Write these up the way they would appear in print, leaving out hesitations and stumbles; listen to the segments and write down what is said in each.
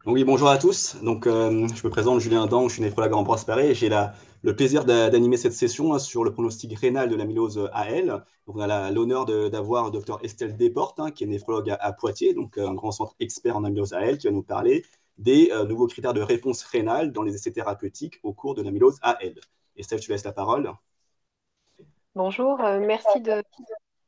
Oui, bonjour à tous. Je me présente Julien Dang, je suis néphrologue en Ambroise Paré et j'ai le plaisir d'animer cette session sur le pronostic rénal de l'amylose AL. Donc, on a l'honneur d'avoir Dr Estelle Desportes, qui est néphrologue à Poitiers, un grand centre expert en amylose AL, qui va nous parler des nouveaux critères de réponse rénale dans les essais thérapeutiques au cours de l'amylose AL. Estelle, tu laisses la parole. Bonjour, merci de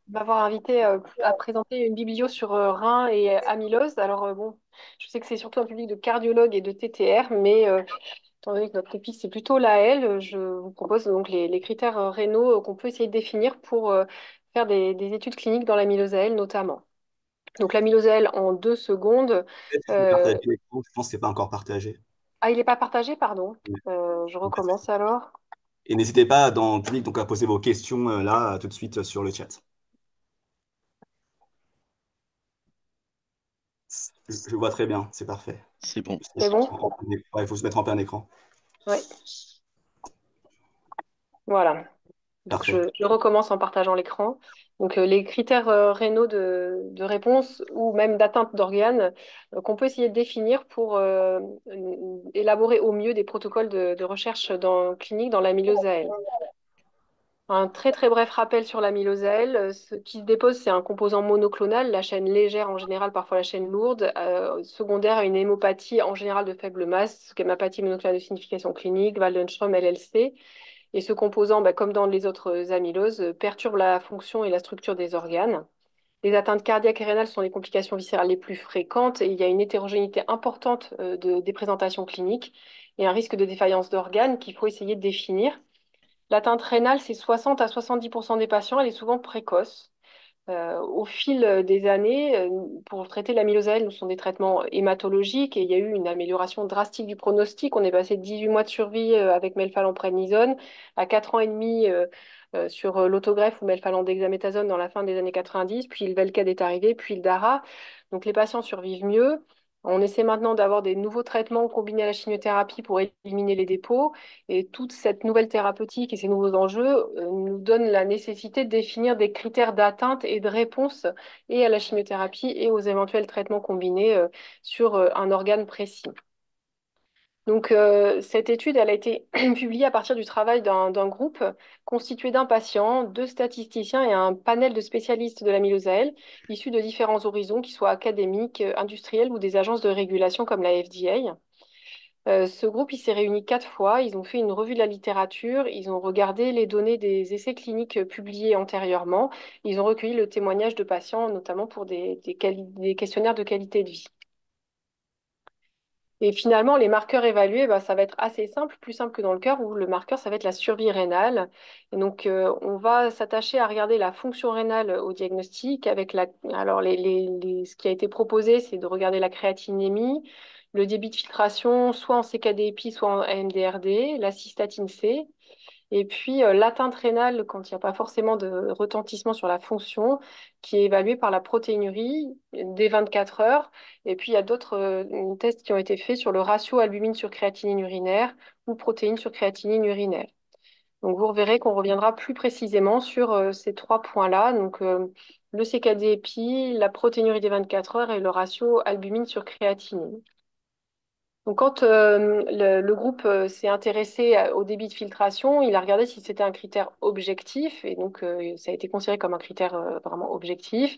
m'avoir invité à présenter une biblio sur rein et amylose. Bon, je sais que c'est surtout un public de cardiologues et de TTR, mais étant donné que notre topic c'est plutôt l'AL, je vous propose donc les critères rénaux qu'on peut essayer de définir pour faire des études cliniques dans l'amylose AL notamment. Donc l'amylose AL en 2 secondes. Peut-être que tu peux Euh, partager l'écran, je pense que ce n'est pas encore partagé. Ah, il n'est pas partagé, pardon. Je recommence alors. Et n'hésitez pas dans le public à poser vos questions là tout de suite sur le chat. Je vois très bien, c'est parfait. C'est bon. C'est bon? Ouais, il faut se mettre en plein écran. Oui, voilà. Donc, Parfait. je recommence en partageant l'écran. Donc, les critères rénaux de réponse ou même d'atteinte d'organes qu'on peut essayer de définir pour élaborer au mieux des protocoles de recherche clinique dans l'amylose AL. Un très très bref rappel sur l'amylose AL. Ce qui se dépose, c'est un composant monoclonal, la chaîne légère en général, parfois la chaîne lourde, secondaire à une hémopathie en général de faible masse, hémopathie monoclonale de signification clinique, Waldenström LLC. Et ce composant, comme dans les autres amyloses, perturbe la fonction et la structure des organes. Les atteintes cardiaques et rénales sont les complications viscérales les plus fréquentes et il y a une hétérogénéité importante des présentations cliniques et un risque de défaillance d'organes qu'il faut essayer de définir. L'atteinte rénale, c'est 60 à 70% des patients, elle est souvent précoce. Au fil des années, pour traiter l'amylose AL, nous sont des traitements hématologiques et il y a eu une amélioration drastique du pronostic. On est passé de 18 mois de survie avec melphalan-prednisone à 4 ans et demi sur l'autogreffe ou melphalan-dexaméthasone dans la fin des années 90, puis le Velcade est arrivé, puis le DARA. Donc les patients survivent mieux. On essaie maintenant d'avoir des nouveaux traitements combinés à la chimiothérapie pour éliminer les dépôts. Et toute cette nouvelle thérapeutique et ces nouveaux enjeux nous donnent la nécessité de définir des critères d'atteinte et de réponse et à la chimiothérapie et aux éventuels traitements combinés sur un organe précis. Donc, cette étude, elle a été publiée à partir du travail d'un groupe constitué d'un patient, deux statisticiens et un panel de spécialistes de l'amylose AL, issus de différents horizons, qu'ils soient académiques, industriels ou des agences de régulation comme la FDA. Ce groupe, il s'est réuni 4 fois. Ils ont fait une revue de la littérature. Ils ont regardé les données des essais cliniques publiés antérieurement. Ils ont recueilli le témoignage de patients, notamment pour des questionnaires de qualité de vie. Et finalement, les marqueurs évalués, ça va être assez simple, plus simple que dans le cœur, où le marqueur, ça va être la survie rénale. Et donc, on va s'attacher à regarder la fonction rénale au diagnostic. Alors, ce qui a été proposé, c'est de regarder la créatinémie, le débit de filtration, soit en CKD-EPI, soit en MDRD, la cystatine C. Et puis, l'atteinte rénale, quand il n'y a pas forcément de retentissement sur la fonction, qui est évaluée par la protéinurie des 24 heures. Et puis, il y a d'autres tests qui ont été faits sur le ratio albumine sur créatinine urinaire ou protéines sur créatinine urinaire. Donc, vous verrez qu'on reviendra plus précisément sur ces 3 points-là. Donc, le CKD-EPI, la protéinurie des 24 heures et le ratio albumine sur créatinine. Donc, quand le groupe s'est intéressé au débit de filtration, il a regardé si c'était un critère objectif, et donc ça a été considéré comme un critère vraiment objectif,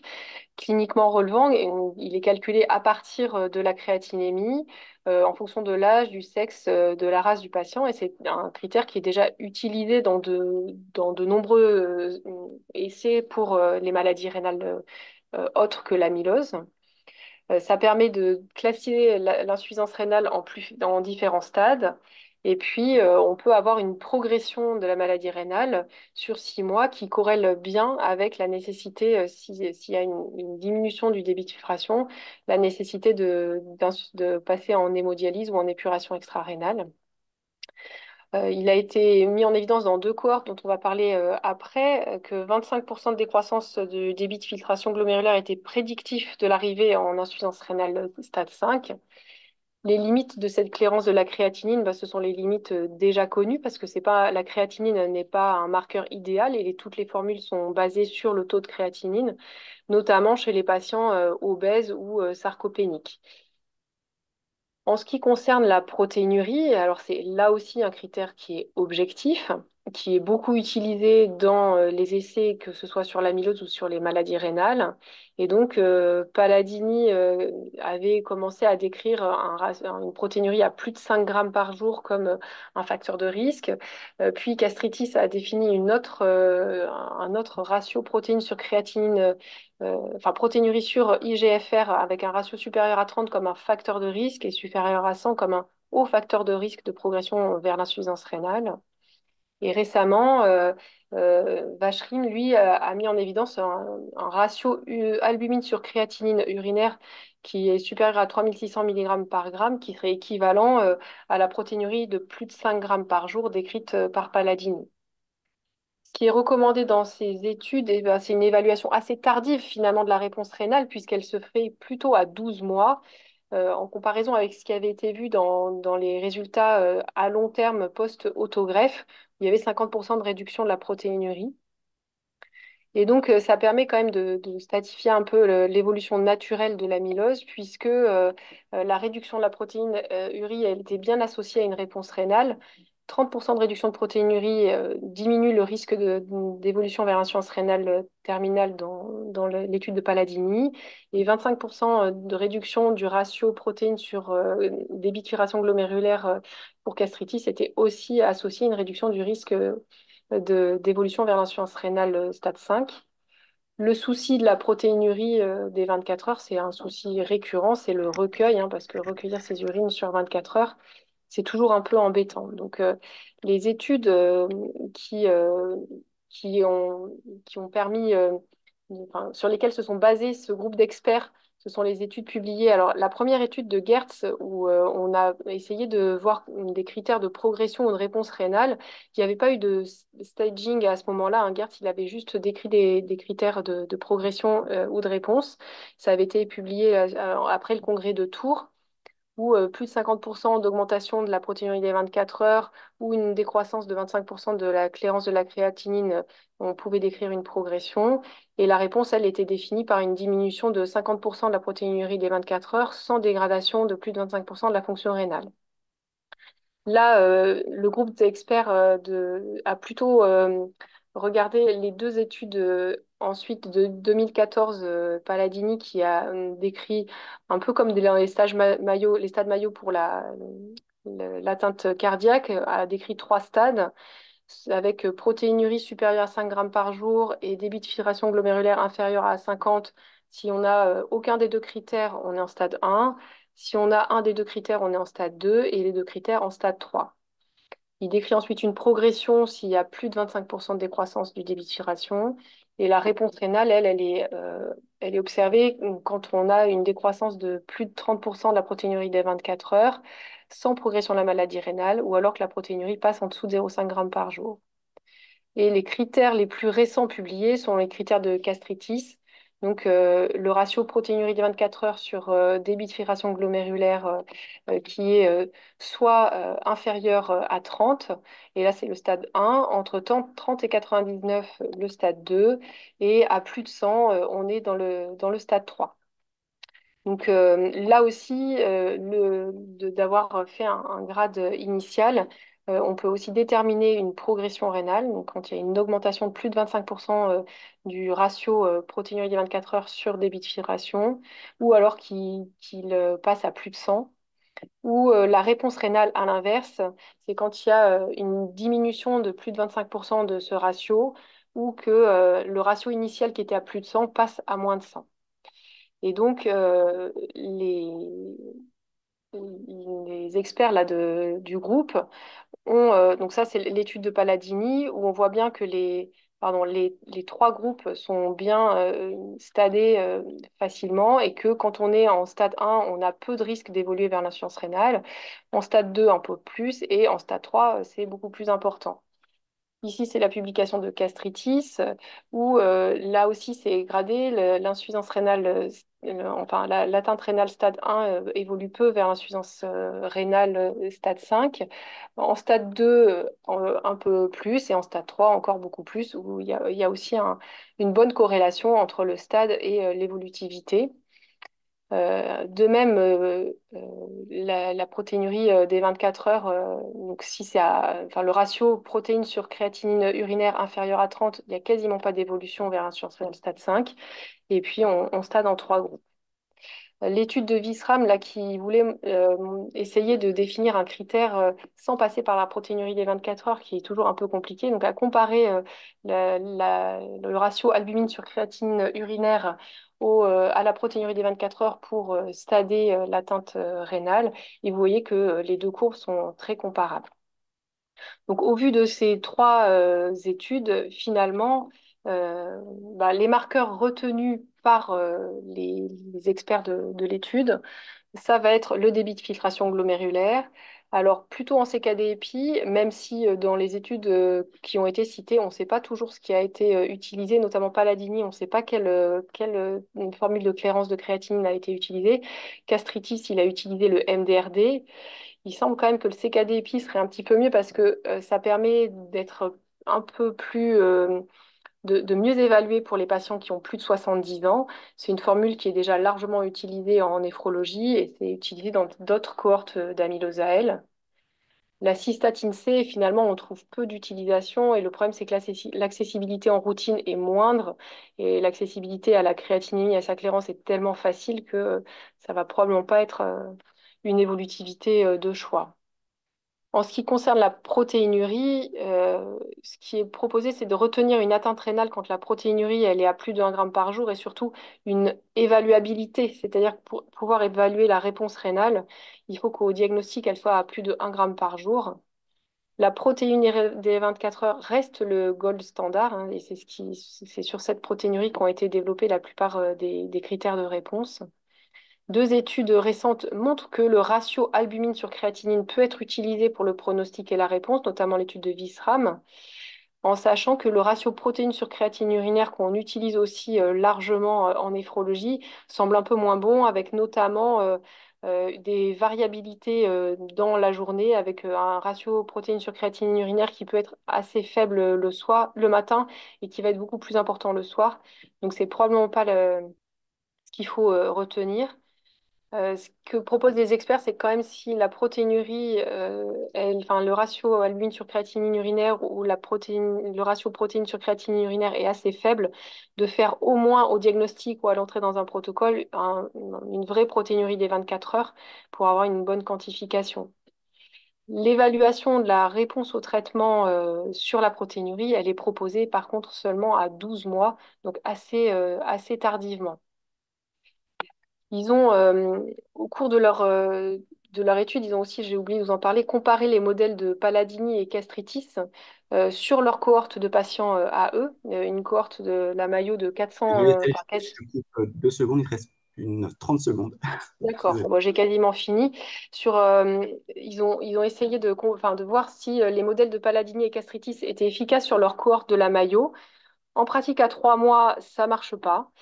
cliniquement relevant, et il est calculé à partir de la créatinémie, en fonction de l'âge, du sexe, de la race du patient, et c'est un critère qui est déjà utilisé dans de nombreux essais pour les maladies rénales autres que l'amylose. Ça permet de classifier l'insuffisance rénale en différents stades. Et puis, on peut avoir une progression de la maladie rénale sur 6 mois qui corrèle bien avec la nécessité, s'il y a une diminution du débit de filtration, la nécessité de passer en hémodialyse ou en épuration extra-rénale. Il a été mis en évidence dans 2 cohortes dont on va parler après, que 25% de décroissance du débit de filtration glomérulaire était prédictif de l'arrivée en insuffisance rénale stade 5. Les limites de cette clairance de la créatinine, ce sont les limites déjà connues parce que c'est pas, la créatinine n'est pas un marqueur idéal et toutes les formules sont basées sur le taux de créatinine, notamment chez les patients obèses ou sarcopéniques. En ce qui concerne la protéinurie, alors c'est là aussi un critère qui est objectif, qui est beaucoup utilisé dans les essais, que ce soit sur l'amylose ou sur les maladies rénales. Et donc, Palladini avait commencé à décrire une protéinurie à plus de 5 grammes par jour comme un facteur de risque. Puis Castritis a défini un autre ratio protéines sur créatinine, enfin protéinurie sur IGFR avec un ratio supérieur à 30 comme un facteur de risque et supérieur à 100 comme un haut facteur de risque de progression vers l'insuffisance rénale. Et récemment, Vacherin, lui, a mis en évidence un ratio albumine sur créatinine urinaire qui est supérieur à 3600 mg par gramme, qui serait équivalent à la protéinurie de plus de 5 grammes par jour décrite par Palladini. Ce qui est recommandé dans ces études, eh ben, c'est une évaluation assez tardive finalement de la réponse rénale, puisqu'elle se fait plutôt à 12 mois, en comparaison avec ce qui avait été vu dans les résultats à long terme post-autogreffe. Il y avait 50% de réduction de la protéinurie. Et donc, ça permet quand même de statifier un peu l'évolution naturelle de l'amylose, puisque la réduction de la protéine urie, elle était bien associée à une réponse rénale. 30% de réduction de protéinurie diminue le risque d'évolution vers insuffisance rénale terminale dans l'étude de Palladini, et 25% de réduction du ratio protéines sur débituration glomérulaire pour gastritis était aussi associé à une réduction du risque d'évolution vers l'insuffisance rénale stade 5. Le souci de la protéinurie des 24 heures, c'est un souci récurrent, c'est le recueil, hein, parce que recueillir ces urines sur 24 heures, c'est toujours un peu embêtant. Donc, les études qui, euh, qui ont, qui ont permis, enfin, sur lesquelles se sont basés ce groupe d'experts, ce sont les études publiées. Alors, la première étude de Gertz, où on a essayé de voir des critères de progression ou de réponse rénale, il n'y avait pas eu de staging à ce moment-là. Hein. Gertz, il avait juste décrit des critères de progression ou de réponse. Ça avait été publié après le congrès de Tours, où plus de 50% d'augmentation de la protéinurie des 24 heures ou une décroissance de 25% de la clairance de la créatinine, on pouvait décrire une progression. Et la réponse, elle, était définie par une diminution de 50% de la protéinurie des 24 heures sans dégradation de plus de 25% de la fonction rénale. Là, le groupe d'experts a plutôt regardé les deux études ensuite de 2014, Palladini qui a décrit un peu comme dans les stages maillot, les stades maillot pour l'atteinte cardiaque, a décrit trois stades avec protéinurie supérieure à 5 grammes par jour et débit de filtration glomérulaire inférieur à 50. Si on n'a aucun des deux critères, on est en stade 1. Si on a un des deux critères, on est en stade 2 et les deux critères en stade 3. Il décrit ensuite une progression s'il y a plus de 25% de décroissance du débit de filtration. Et la réponse rénale, elle est observée quand on a une décroissance de plus de 30% de la protéinurie des 24 heures, sans progression de la maladie rénale, ou alors que la protéinurie passe en dessous de 0,5 g par jour. Et les critères les plus récents publiés sont les critères de gastritis. Donc, le ratio protéinurie de 24 heures sur débit de filtration glomérulaire qui est soit inférieur à 30, et là c'est le stade 1, entre 30 et 99 le stade 2, et à plus de 100, on est dans le stade 3. Donc là aussi, d'avoir fait un grade initial, on peut aussi déterminer une progression rénale. Donc quand il y a une augmentation de plus de 25% du ratio protéinurie des 24 heures sur débit de filtration, ou alors qu'il passe à plus de 100. Ou la réponse rénale à l'inverse, c'est quand il y a une diminution de plus de 25% de ce ratio, ou que le ratio initial qui était à plus de 100 passe à moins de 100. Et donc, les experts là, du groupe ont, donc ça c'est l'étude de Palladini, où on voit bien que les trois groupes sont bien stadés facilement et que quand on est en stade 1, on a peu de risque d'évoluer vers l'insuffisance rénale, en stade 2 un peu plus et en stade 3 c'est beaucoup plus important. Ici, c'est la publication de Gastritis, où là aussi, c'est gradé. L'insuffisance rénale, enfin, l'atteinte rénale stade 1 évolue peu vers l'insuffisance rénale stade 5. En stade 2, un peu plus, et en stade 3, encore beaucoup plus, où il y a aussi une bonne corrélation entre le stade et l'évolutivité. De même, la protéinurie des 24 heures, donc si enfin, le ratio protéines sur créatinine urinaire inférieur à 30, il n'y a quasiment pas d'évolution vers insuffisance rénale stade 5. Et puis, on stade en trois groupes. L'étude de Visram, là, qui voulait essayer de définir un critère sans passer par la protéinurie des 24 heures, qui est toujours un peu compliqué, donc à comparer le ratio albumine sur créatinine urinaire à la protéinurie des 24 heures pour stader l'atteinte rénale. Et vous voyez que les deux courbes sont très comparables. Donc, au vu de ces trois études, finalement, les marqueurs retenus par les experts de l'étude, ça va être le débit de filtration glomérulaire. Alors, plutôt en CKD-EPI, même si dans les études qui ont été citées, on ne sait pas toujours ce qui a été utilisé, notamment Palladini, on ne sait pas quelle formule de clairance de créatinine a été utilisée. Gastritis, il a utilisé le MDRD. Il semble quand même que le CKD-EPI serait un petit peu mieux parce que ça permet d'être un peu plus, de mieux évaluer pour les patients qui ont plus de 70 ans. C'est une formule qui est déjà largement utilisée en néphrologie et c'est utilisé dans d'autres cohortes d'amylose AL. La cystatine C, finalement, on trouve peu d'utilisation et le problème, c'est que l'accessibilité en routine est moindre et l'accessibilité à la créatinine et à sa clairance est tellement facile que ça va probablement pas être une évolutivité de choix. En ce qui concerne la protéinurie, ce qui est proposé, c'est de retenir une atteinte rénale quand la protéinurie elle est à plus de 1 gramme par jour et surtout une évaluabilité, c'est-à-dire que pour pouvoir évaluer la réponse rénale, il faut qu'au diagnostic, elle soit à plus de 1 gramme par jour. La protéinurie des 24 heures reste le gold standard hein, et c'est sur cette protéinurie qu'ont été développés la plupart des critères de réponse. Deux études récentes montrent que le ratio albumine sur créatinine peut être utilisé pour le pronostic et la réponse, notamment l'étude de Visram, en sachant que le ratio protéines sur créatinine urinaire qu'on utilise aussi largement en néphrologie semble un peu moins bon, avec notamment des variabilités dans la journée, avec un ratio protéines sur créatinine urinaire qui peut être assez faible le soir, le matin, et qui va être beaucoup plus important le soir. Donc c'est probablement pas ce qu'il faut retenir. Ce que proposent les experts, c'est quand même si la protéinurie, enfin, le ratio albumine sur créatinine urinaire ou le ratio protéine sur créatinine urinaire est assez faible, de faire au moins au diagnostic ou à l'entrée dans un protocole une vraie protéinurie des 24 heures pour avoir une bonne quantification. L'évaluation de la réponse au traitement sur la protéinurie, elle est proposée par contre seulement à 12 mois, donc assez tardivement. Ils ont, au cours de leur étude, ils ont aussi, j'ai oublié de vous en parler, comparé les modèles de Palladini et Gastritis sur leur cohorte de patients à eux, une cohorte de la Mayo de Désolé, 400 par je te coupe 2 secondes, il te reste une 30 secondes. D'accord, Désolé. bon, j'ai quasiment fini. Ils ont essayé enfin, de voir si les modèles de Palladini et Gastritis étaient efficaces sur leur cohorte de la Mayo. En pratique, à 3 mois, ça marche pas.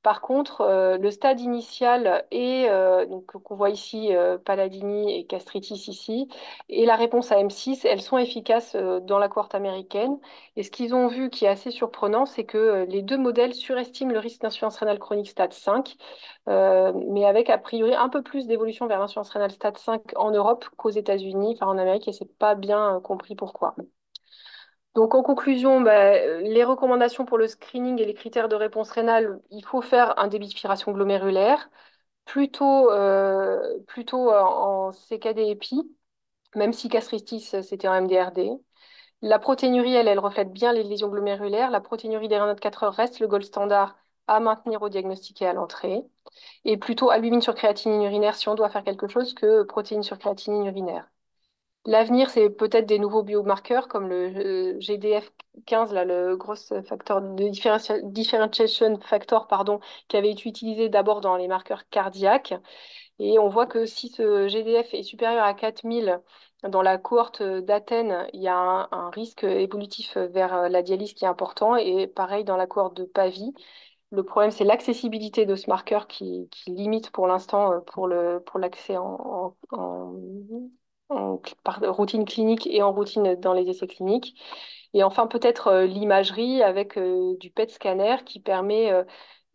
Par contre, le stade initial donc qu'on voit ici, Palladini et Gastritis ici, et la réponse à M6, elles sont efficaces dans la cohorte américaine. Et ce qu'ils ont vu qui est assez surprenant, c'est que les deux modèles surestiment le risque d'insuffisance rénale chronique stade 5, mais avec a priori un peu plus d'évolution vers l'insuffisance rénale stade 5 en Europe qu'aux États-Unis, enfin en Amérique, et c'est pas bien compris pourquoi. Donc en conclusion, les recommandations pour le screening et les critères de réponse rénale, il faut faire un débit de filtration glomérulaire, plutôt en CKD-EPI, même si gastritis c'était en MDRD. La protéinurie, elle reflète bien les lésions glomérulaires. La protéinurie des 24 heures reste le gold standard à maintenir au diagnostic et à l'entrée. Et plutôt albumine sur créatinine urinaire si on doit faire quelque chose que protéines sur créatinine urinaire. L'avenir, c'est peut-être des nouveaux biomarqueurs comme le GDF15, là, le gross factor de differentiation factor, pardon, qui avait été utilisé d'abord dans les marqueurs cardiaques. Et on voit que si ce GDF est supérieur à 4000 dans la cohorte d'Athènes, il y a un risque évolutif vers la dialyse qui est important. Et pareil dans la cohorte de Pavie. Le problème, c'est l'accessibilité de ce marqueur qui limite pour l'instant pour l'accès par routine clinique et en routine dans les essais cliniques. Et enfin, peut-être l'imagerie avec du PET scanner qui permet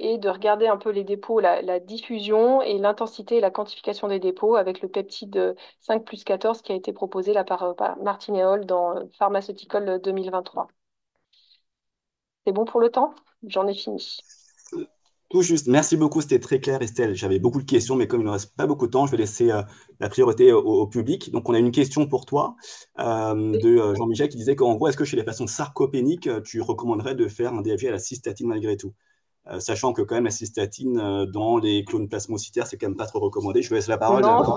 et de regarder un peu les dépôts, la diffusion et l'intensité et la quantification des dépôts avec le peptide 5+14 qui a été proposé là par Martin et Hall dans Pharmaceutical 2023. C'est bon pour le temps? J'en ai fini. Tout juste. Merci beaucoup, c'était très clair, Estelle. J'avais beaucoup de questions, mais comme il ne reste pas beaucoup de temps, je vais laisser la priorité au public. Donc, on a une question pour toi de Jean-Michel qui disait qu'en gros, est-ce que chez les patients sarcopéniques, tu recommanderais de faire un DFG à la cystatine malgré tout? Sachant que quand même la cystatine dans les clones plasmocytaires, c'est quand même pas trop recommandé. Je vous laisse la parole. Non,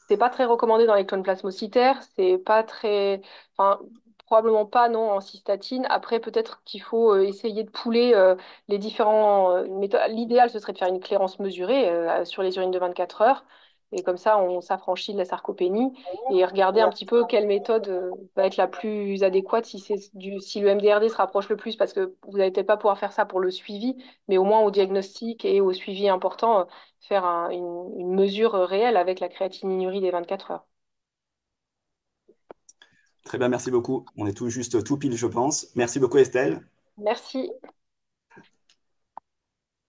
c'est pas très recommandé dans les clones plasmocytaires, c'est pas très, enfin, probablement pas non en cystatine. Après, peut-être qu'il faut essayer de pouler les différents méthodes. L'idéal, ce serait de faire une clairance mesurée sur les urines de 24 heures. Et comme ça, on s'affranchit de la sarcopénie et regarder un petit peu quelle méthode va être la plus adéquate si le MDRD se rapproche le plus, parce que vous n'allez peut-être pas pouvoir faire ça pour le suivi, mais au moins au diagnostic et au suivi important, faire une mesure réelle avec la créatinurie des 24 heures. Très bien, merci beaucoup. On est tout juste tout pile, je pense. Merci beaucoup, Estelle. Merci.